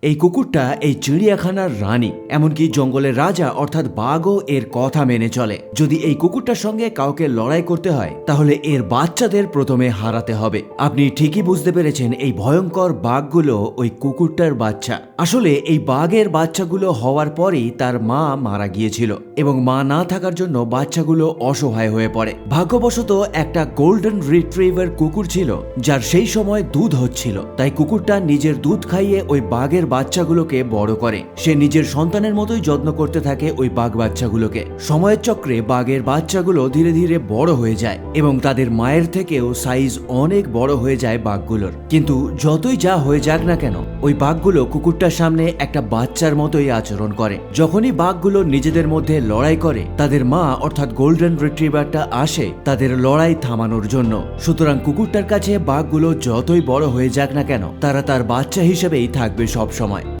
এই কুকুরটা এই চিড়িয়াখানার রানী, এমনকি জঙ্গলের রাজা অর্থাৎ বাঘও এর কথা মেনে চলে। যদি এই কুকুরটার সঙ্গে কাউকে লড়াই করতে হয় তাহলে এর বাচ্চাদের প্রথমে হারাতে হবে। আপনি ঠিকই বুঝতে পেরেছেন, এই ভয়ঙ্কর বাঘগুলো ওই কুকুরটার বাচ্চা। আসলে এই বাঘের বাচ্চাগুলো হওয়ার পরই তার মা মারা গিয়েছিল এবং মা না থাকার জন্য বাচ্চাগুলো অসহায় হয়ে পড়ে। ভাগ্যবশত একটা গোল্ডেন রিট্রিভার কুকুর ছিল যার সেই সময় দুধ হচ্ছিল, তাই কুকুরটা নিজের দুধ খাইয়ে ওই বাঘের বাচ্চাগুলোকে বড় করে। সে নিজের সন্তানের মতোই যত্ন করতে থাকে ওই বাঘ বাচ্চাগুলোকে। সময়ের চক্রে বাঘের বাচ্চাগুলো ধীরে ধীরে বড় হয়ে যায় এবং তাদের মায়ের থেকেও সাইজ অনেক বড় হয়ে যায় বাঘগুলোর। কিন্তু যতই যা হয়ে যাক না কেন, ওই বাঘগুলো কুকুরটার সামনে একটা বাচ্চার মতোই আচরণ করে। যখনই বাঘগুলো নিজেদের মধ্যে লড়াই করে, তাদের মা অর্থাৎ গোল্ডেন রিট্রিভারটা আসে তাদের লড়াই থামানোর জন্য। সুতরাং কুকুরটার কাছে বাঘগুলো যতই বড় হয়ে যাক না কেন, তারা তার বাচ্চা হিসেবেই থাকবে সব সময়।